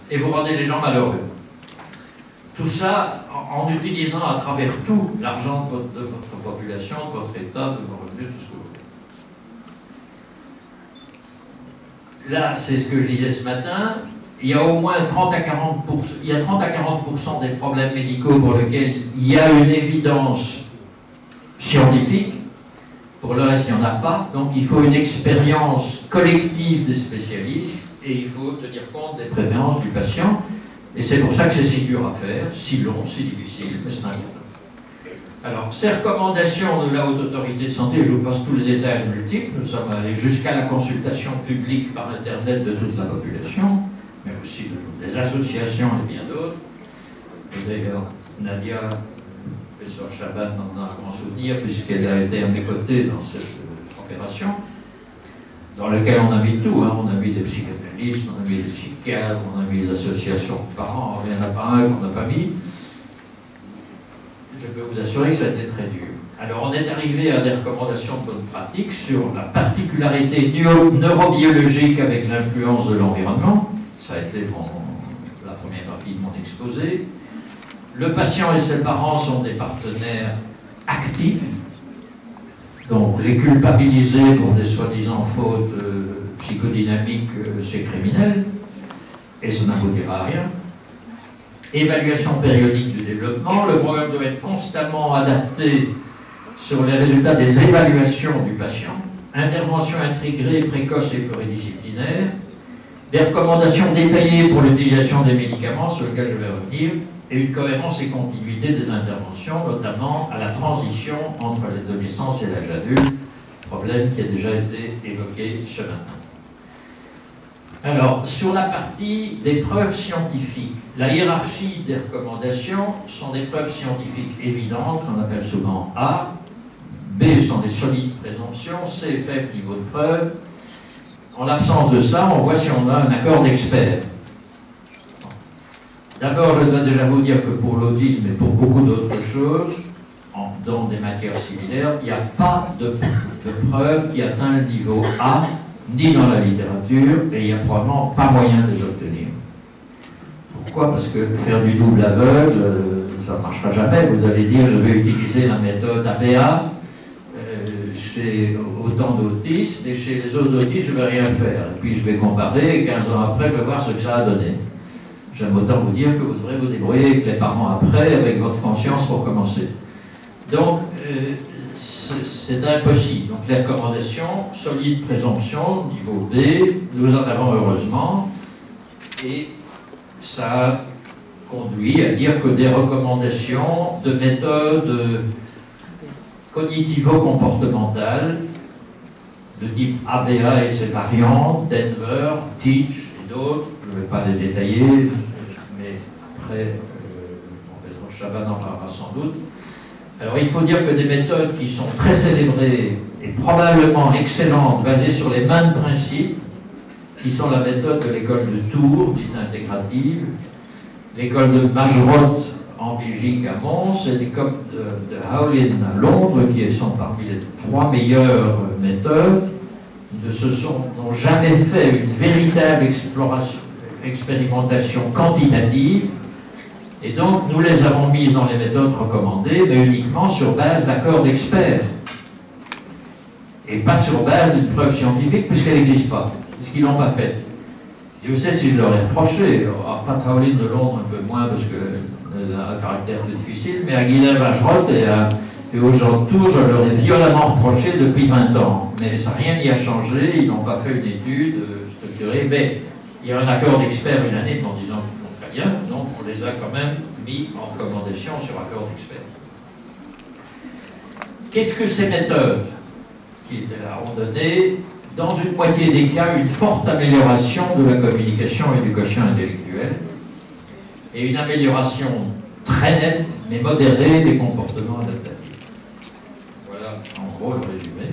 et vous rendez les gens malheureux. Tout ça en utilisant à travers tout l'argent de votre population, de votre État, de vos revenus, tout ce que vous voulez. Là, c'est ce que je disais ce matin, il y a au moins 30 à 40%, il y a 30 à 40% des problèmes médicaux pour lesquels il y a une évidence scientifique. Pour le reste, il n'y en a pas. Donc, il faut une expérience collective des spécialistes et il faut tenir compte des préférences du patient. Et c'est pour ça que c'est si dur à faire, si long, si difficile, mais c'est important. Alors, ces recommandations de la Haute Autorité de Santé, je vous passe tous les étages multiples. Nous sommes allés jusqu'à la consultation publique par Internet de toute la population, mais aussi de toutes les associations et bien d'autres. Et d'ailleurs, Nadia, professeur Chaban, en a un grand souvenir, puisqu'elle a été à mes côtés dans cette opération, dans laquelle on invite tout, hein. On invite des psychanalystes, on invite des psychiatres, on invite des associations de parents, il n'y en a pas un qu'on n'a pas mis. Je peux vous assurer que ça a été très dur. Alors on est arrivé à des recommandations de bonne pratique sur la particularité neurobiologique avec l'influence de l'environnement. Ça a été la première partie de mon exposé. Le patient et ses parents sont des partenaires actifs. Donc, les culpabiliser pour des soi-disant fautes psychodynamiques, c'est criminel, et ça n'aboutira à rien. Évaluation périodique du développement. Le programme doit être constamment adapté sur les résultats des évaluations du patient. Intervention intégrée, précoce et pluridisciplinaire. Des recommandations détaillées pour l'utilisation des médicaments, sur lesquels je vais revenir. Et une cohérence et continuité des interventions, notamment à la transition entre l'adolescence et l'âge adulte, problème qui a déjà été évoqué ce matin. Alors, sur la partie des preuves scientifiques, la hiérarchie des recommandations sont des preuves scientifiques évidentes, qu'on appelle souvent A, B sont des solides présomptions, C faible niveau de preuve. En l'absence de ça, on voit si on a un accord d'experts. D'abord, je dois déjà vous dire que pour l'autisme et pour beaucoup d'autres choses, dans des matières similaires, il n'y a pas de preuve qui atteint le niveau A, ni dans la littérature, et il n'y a probablement pas moyen de les obtenir. Pourquoi? Parce que faire du double aveugle, ça ne marchera jamais. Vous allez dire, je vais utiliser la méthode ABA chez autant d'autistes, et chez les autres autistes, je ne vais rien faire. Et puis je vais comparer, et 15 ans après, je vais voir ce que ça a donné. J'aime autant vous dire que vous devrez vous débrouiller avec les parents après, avec votre conscience pour commencer. Donc, c'est impossible. Donc, les recommandations, solide présomption, niveau B, nous en avons heureusement, et ça conduit à dire que des recommandations de méthodes cognitivo-comportementales, de type ABA et ses variantes, Denver, Teach et d'autres, je ne vais pas les détailler, mais après, professeur Chaban en parlera sans doute. Alors il faut dire que des méthodes qui sont très célébrées et probablement excellentes, basées sur les mêmes principes, qui sont la méthode de l'école de Tours, dite intégrative, l'école de Majerot en Belgique à Mons, et l'école de Howlin à Londres, qui sont parmi les 3 meilleures méthodes, n'ont jamais fait une véritable expérimentation quantitative, et donc nous les avons mises dans les méthodes recommandées, mais uniquement sur base d'accords d'experts, et pas sur base d'une preuve scientifique, puisqu'elle n'existe pas, puisqu'ils ne l'ont pas faite. Dieu sait si je leur ai reproché, à Pat Howlin de Londres un peu moins, parce que un caractère plus difficile, mais à Guylaine Majerot et aux gens de Tours, je leur ai violemment reproché depuis 20 ans. Mais ça, rien n'y a changé, ils n'ont pas fait une étude structurée, mais il y a un accord d'experts unanime en disant qu'ils font très bien, donc on les a quand même mis en recommandation sur accord d'experts. Qu'est-ce que ces méthodes qui étaient là ont donné? Dans une moitié des cas, une forte amélioration de la communication et du quotient intellectuel, et une amélioration très nette, mais modérée, des comportements adaptatifs. Voilà, en gros, le résumé.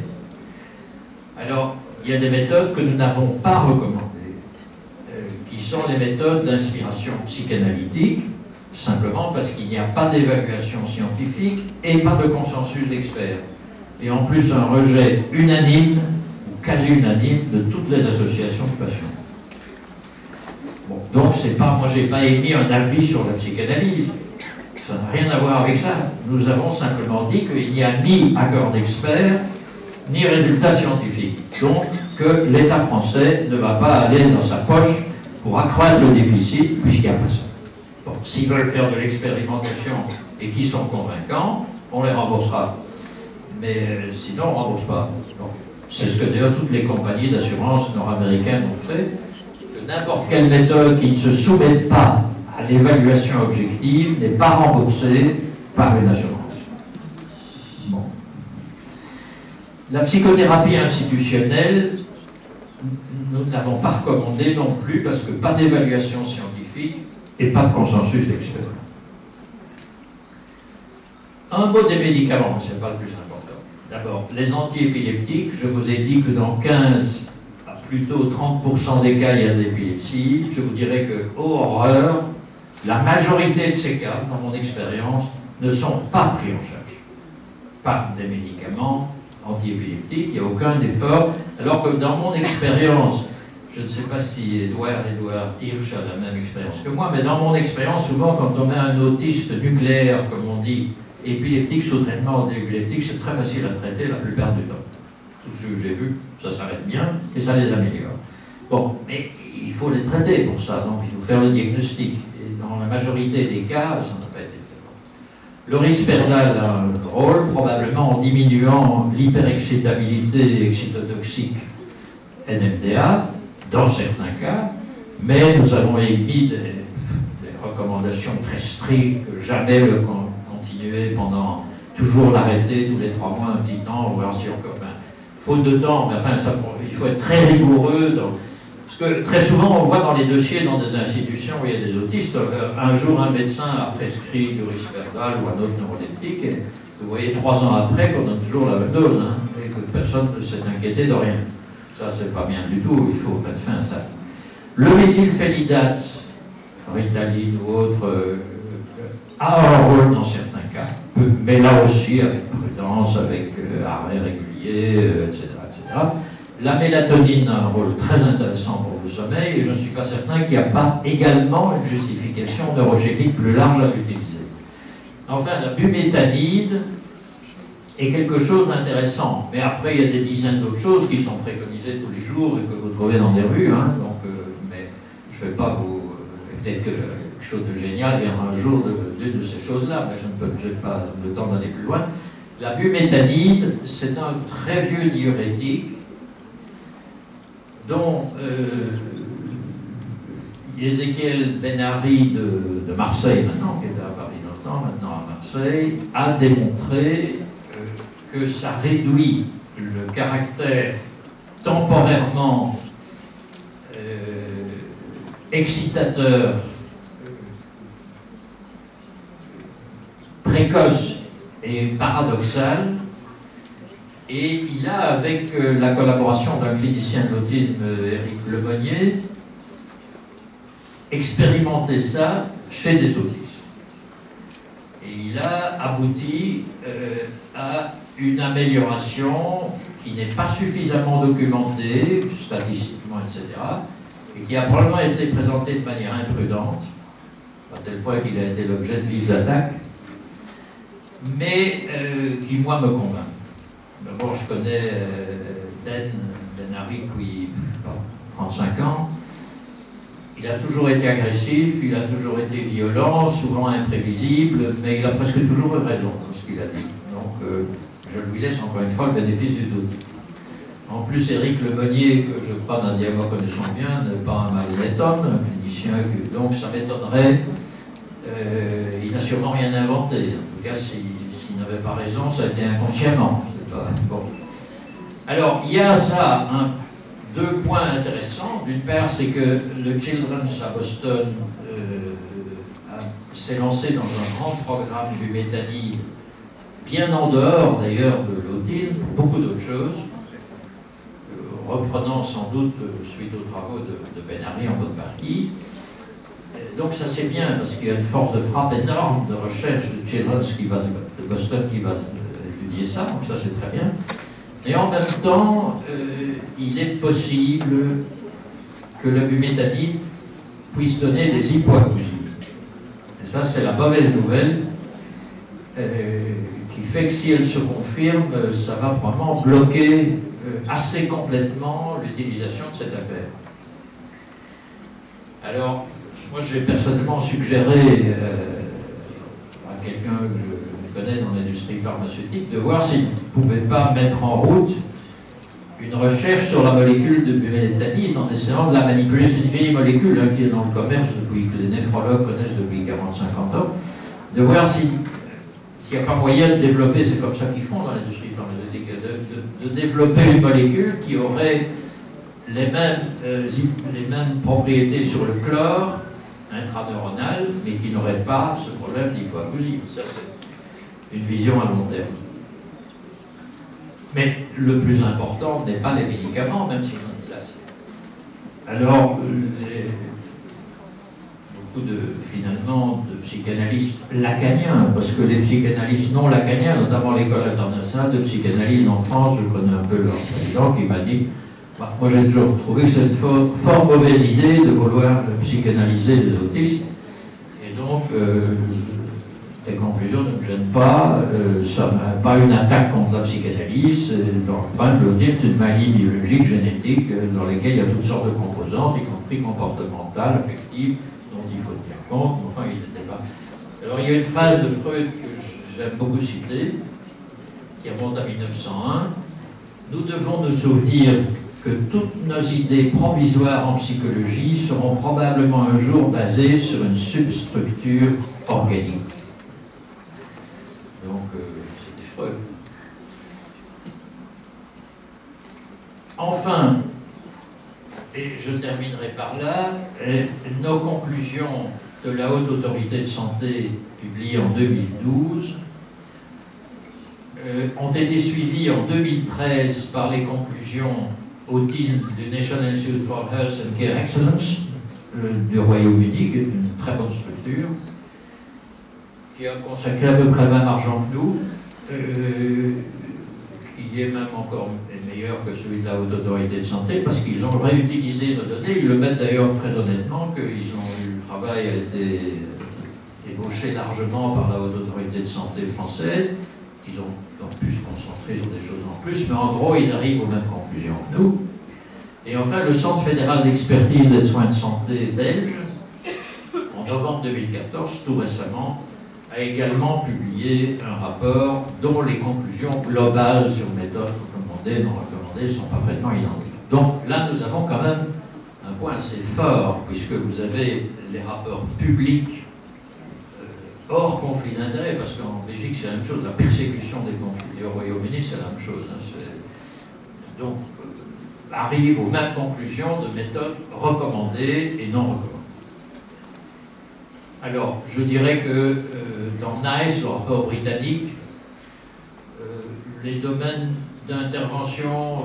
Alors, il y a des méthodes que nous n'avons pas recommandées, qui sont les méthodes d'inspiration psychanalytique, simplement parce qu'il n'y a pas d'évaluation scientifique et pas de consensus d'experts. Et en plus, un rejet unanime, ou quasi unanime, de toutes les associations de patients. Bon, donc c'est pas, moi j'ai pas émis un avis sur la psychanalyse, ça n'a rien à voir avec ça. Nous avons simplement dit qu'il n'y a ni accord d'experts, ni résultats scientifiques. Donc que l'État français ne va pas aller dans sa poche pour accroître le déficit, puisqu'il n'y a pas ça. Bon, s'ils veulent faire de l'expérimentation et qu'ils sont convaincants, on les remboursera. Mais sinon, on ne rembourse pas. Bon, c'est ce que d'ailleurs toutes les compagnies d'assurance nord-américaines ont fait. N'importe quelle méthode qui ne se soumette pas à l'évaluation objective n'est pas remboursée par une assurance. Bon. La psychothérapie institutionnelle, nous ne l'avons pas recommandée non plus parce que pas d'évaluation scientifique et pas de consensus d'experts. Un mot des médicaments, ce n'est pas le plus important. D'abord, les antiépileptiques, je vous ai dit que dans 15 à plutôt 30% des cas, il y a de l'épilepsie. Je vous dirais que, oh horreur, la majorité de ces cas, dans mon expérience, ne sont pas pris en charge par des médicaments antiépileptiques. Il n'y a aucun effort. Alors que dans mon expérience, je ne sais pas si Edouard Hirsch a la même expérience que moi, mais dans mon expérience, souvent, quand on met un autiste nucléaire, comme on dit, épileptique sous traitement anti-épileptique, c'est très facile à traiter la plupart du temps. Tous ceux que j'ai vus, ça s'arrête bien et ça les améliore. Bon, mais il faut les traiter pour ça, donc il faut faire le diagnostic. Et dans la majorité des cas, ça n'a pas été fait. Le Risperdal a un rôle, probablement en diminuant l'hyperexcitabilité excitotoxique NMDA, dans certains cas, mais nous avons émis des recommandations très strictes, jamais le continuer pendant, toujours l'arrêter tous les 3 mois, un petit temps, voir si encore, faute de temps, mais enfin, ça, il faut être très rigoureux, parce que très souvent on voit dans les dossiers dans des institutions où il y a des autistes, un jour un médecin a prescrit du Risperdal ou un autre neuroleptique, et vous voyez 3 ans après qu'on a toujours la même dose, hein, et que personne ne s'est inquiété de rien. Ça, c'est pas bien du tout, il faut mettre fin à ça. Le méthylphénidate, Ritaline ou autre, a un rôle dans certains cas, mais là aussi avec prudence, avec arrêt régulier, etc., etc. La mélatonine a un rôle très intéressant pour le sommeil, et je ne suis pas certain qu'il n'y a pas également une justification neurogénique plus large à l'utiliser. Enfin, la bumétanide est quelque chose d'intéressant, mais après il y a des dizaines d'autres choses qui sont préconisées tous les jours et que vous trouvez dans des rues, hein, donc, mais je ne vais pas vous... peut-être que quelque chose de génial viendra un jour d'une de ces choses-là, mais je n'ai pas le temps d'aller plus loin. La bumétanide, c'est un très vieux diurétique dont Ezequiel Benari de Marseille, maintenant, qui était à Paris longtemps, maintenant à Marseille, a démontré que ça réduit le caractère temporairement excitateur précoce et paradoxal, et il a, avec la collaboration d'un clinicien de l'autisme, Éric Lemonnier, expérimenté ça chez des autistes. Et il a abouti à une amélioration qui n'est pas suffisamment documentée, statistiquement, etc., et qui a probablement été présentée de manière imprudente, à tel point qu'il a été l'objet de vives attaques, mais qui, moi, me convainc. D'abord, je connais Benari depuis 35 ans. Il a toujours été agressif, il a toujours été violent, souvent imprévisible, mais il a presque toujours eu raison dans ce qu'il a dit. Donc, je lui laisse encore une fois le bénéfice du doute. En plus, Éric Lemonnier, que je crois d'un dialogue connaissant bien, n'est pas un malhonnête homme, un clinicien, donc ça m'étonnerait. Il n'a sûrement rien inventé. En tout cas, s'il n'avait pas raison, ça a été inconsciemment. Pas... Bon. Alors, il y a ça, deux points intéressants. D'une part, c'est que le Children's à Boston s'est lancé dans un grand programme du méthanide, bien en dehors d'ailleurs de l'autisme, pour beaucoup d'autres choses, reprenant sans doute, suite aux travaux de Benari en bonne partie. Donc ça c'est bien, parce qu'il y a une force de frappe énorme de recherche de Children's de Boston qui va étudier ça, donc ça c'est très bien. Et en même temps, il est possible que la bumétanide puisse donner des hypoacousies. Et ça, c'est la mauvaise nouvelle, qui fait que si elle se confirme, ça va probablement bloquer assez complètement l'utilisation de cette affaire. Alors, moi, j'ai personnellement suggéré à quelqu'un que je connais dans l'industrie pharmaceutique de voir s'il ne pouvait pas mettre en route une recherche sur la molécule de bumétanide en essayant de la manipuler. C'est une vieille molécule qui est dans le commerce depuis que les néphrologues connaissent depuis 40-50 ans. De voir s'il n'y a pas moyen de développer, c'est comme ça qu'ils font dans l'industrie pharmaceutique, de développer une molécule qui aurait les mêmes propriétés sur le chlore intraneuronal, mais qui n'aurait pas ce problème d'hypoacousie. Ça, c'est une vision à long terme. Mais le plus important n'est pas les médicaments, même s'ils ont une place. Alors, beaucoup finalement, de psychanalystes lacaniens, parce que les psychanalystes non lacaniens, notamment l'école internationale de psychanalyse en France, je connais un peu leur président qui m'a dit, moi j'ai toujours trouvé que c'est une fort mauvaise idée de vouloir psychanalyser les autistes, et donc tes conclusions ne me gênent pas, ça n'a pas une attaque contre la psychanalyse, donc l'autisme c'est une maladie biologique, génétique, dans laquelle il y a toutes sortes de composantes, y compris comportementales, affectives, dont il faut tenir compte, mais enfin il n'était pas. Alors il y a une phrase de Freud que j'aime beaucoup citer, qui remonte à 1901, nous devons nous souvenir que toutes nos idées provisoires en psychologie seront probablement un jour basées sur une substructure organique. Donc, c'était Freud. Enfin, et je terminerai par là, nos conclusions de la Haute Autorité de Santé, publiées en 2012, ont été suivies en 2013 par les conclusions autisme du National Institute for Health and Care Excellence du Royaume-Uni, qui est une très bonne structure, qui a consacré à peu près le même argent que nous, qui est même encore meilleur que celui de la Haute Autorité de Santé, parce qu'ils ont réutilisé nos données. Ils le mettent d'ailleurs très honnêtement, qu'ils ont eu le travail a été ébauché largement par la Haute Autorité de Santé française, qu'ils ont pu se concentrer sur des choses en plus, mais en gros, ils arrivent aux mêmes conclusions que nous. Et enfin, le Centre fédéral d'expertise des soins de santé belge, en novembre 2014, tout récemment, a également publié un rapport dont les conclusions globales sur méthodes recommandées, non recommandées, sont parfaitement identiques. Donc là, nous avons quand même un point assez fort, puisque vous avez les rapports publics hors conflit d'intérêts, parce qu'en Belgique c'est la même chose, la persécution des conflits, et au Royaume-Uni c'est la même chose. Donc, arrive aux mêmes conclusions de méthodes recommandées et non recommandées. Alors, je dirais que dans NICE, le rapport britannique, les domaines d'intervention,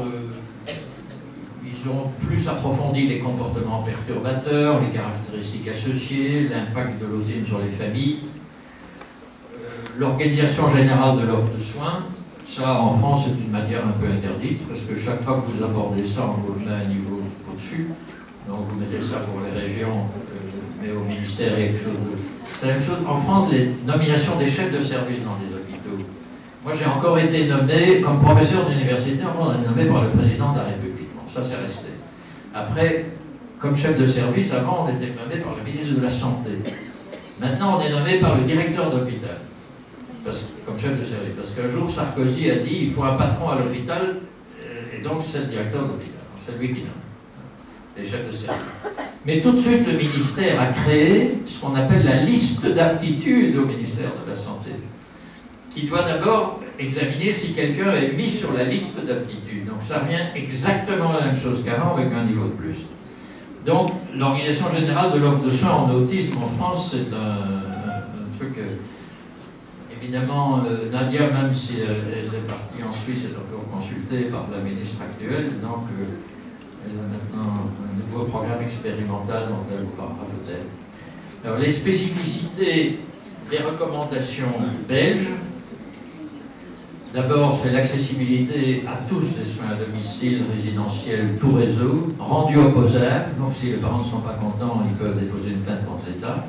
ils ont plus approfondi les comportements perturbateurs, les caractéristiques associées, l'impact de l'autisme sur les familles, l'organisation générale de l'offre de soins. Ça, en France, c'est une matière un peu interdite, parce que chaque fois que vous abordez ça, on vous le met à un niveau au-dessus. Donc vous mettez ça pour les régions, mais au ministère, il y a quelque chose de... C'est la même chose en France, les nominations des chefs de service dans les hôpitaux. Moi, j'ai encore été nommé, comme professeur d'université, on est nommé par le président de la République. Bon, ça, c'est resté. Après, comme chef de service, avant, on était nommé par le ministre de la Santé. Maintenant, on est nommé par le directeur d'hôpital, comme chef de service. Parce qu'un jour, Sarkozy a dit, il faut un patron à l'hôpital, et donc c'est le directeur d'hôpital. C'est lui qui nomme les chefs de service. Mais tout de suite, le ministère a créé ce qu'on appelle la liste d'aptitude au ministère de la Santé, qui doit d'abord examiner si quelqu'un est mis sur la liste d'aptitude. Donc ça revient exactement la même chose qu'avant, avec un niveau de plus. Donc, l'Organisation générale de l'offre de soins en autisme en France, c'est un truc... évidemment, Nadia, même si elle est partie en Suisse, est encore consultée par la ministre actuelle, donc elle a maintenant un nouveau programme expérimental dont elle vous parlera peut-être. Alors, les spécificités des recommandations belges. D'abord, c'est l'accessibilité à tous les soins à domicile, résidentiels, tout réseau, rendus opposables. Donc, si les parents ne sont pas contents, ils peuvent déposer une plainte contre l'État,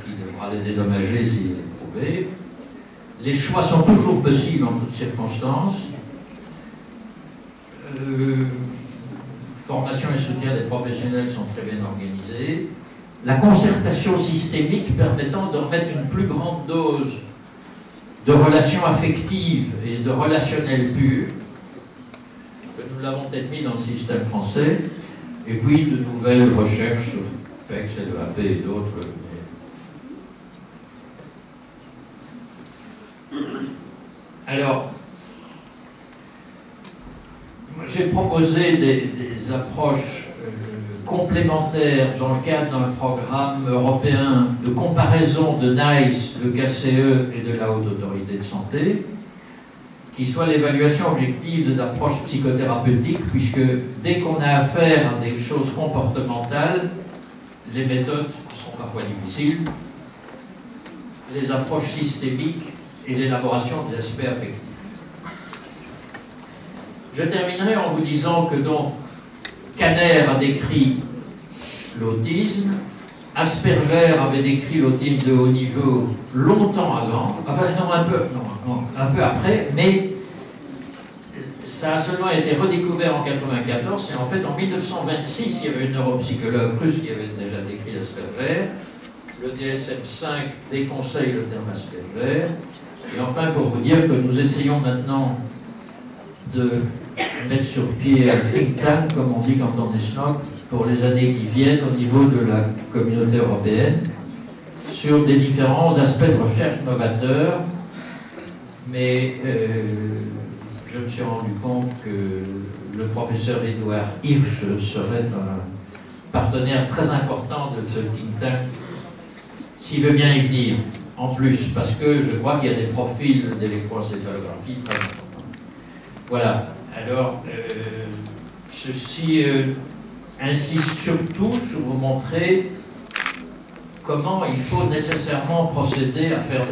qui devra les dédommager s'il est prouvé. Les choix sont toujours possibles en toutes circonstances. Formation et soutien des professionnels sont très bien organisés. La concertation systémique permettant de remettre une plus grande dose de relations affectives et de relationnel pur, que nous l'avons peut-être mis dans le système français, et puis de nouvelles recherches sur PEX, LEAP et d'autres. Alors, j'ai proposé des approches complémentaires dans le cadre d'un programme européen de comparaison de NICE, de KCE et de la Haute Autorité de Santé, qui soit l'évaluation objective des approches psychothérapeutiques, puisque dès qu'on a affaire à des choses comportementales, les méthodes sont parfois difficiles, les approches systémiques et l'élaboration des aspects affectifs. Je terminerai en vous disant que donc Kanner a décrit l'autisme, Asperger avait décrit l'autisme de haut niveau longtemps avant, enfin non, un peu après, mais ça a seulement été redécouvert en 1994, et en fait en 1926, il y avait une neuropsychologue russe qui avait déjà décrit l'Asperger, le DSM-5 déconseille le terme Asperger, et enfin pour vous dire que nous essayons maintenant de mettre sur pied un think tank, comme on dit quand on est snob, pour les années qui viennent au niveau de la communauté européenne, sur des différents aspects de recherche novateurs, mais je me suis rendu compte que le professeur Édouard Hirsch serait un partenaire très important de ce think tank, s'il veut bien y venir, en plus, parce que je crois qu'il y a des profils d'électroencéphalographie très importants. Voilà. Alors, ceci insiste surtout sur vous montrer comment il faut nécessairement procéder à faire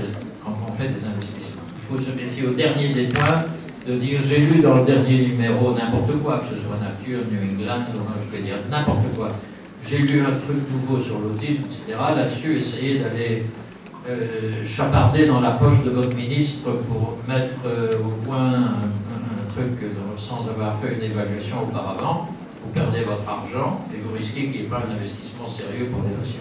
quand on fait des investissements. Il faut se méfier au dernier des points de dire j'ai lu dans le dernier numéro n'importe quoi, que ce soit Nature, New England, je peux dire n'importe quoi. J'ai lu un truc nouveau sur l'autisme, etc. Là-dessus, essayez d'aller chaparder dans la poche de votre ministre pour mettre au point un truc sans avoir fait une évaluation auparavant. Vous perdez votre argent et vous risquez qu'il n'y ait pas un investissement sérieux pour les patients.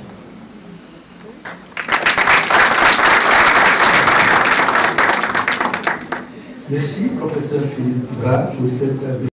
Merci, professeur Philippe Bras, pour cette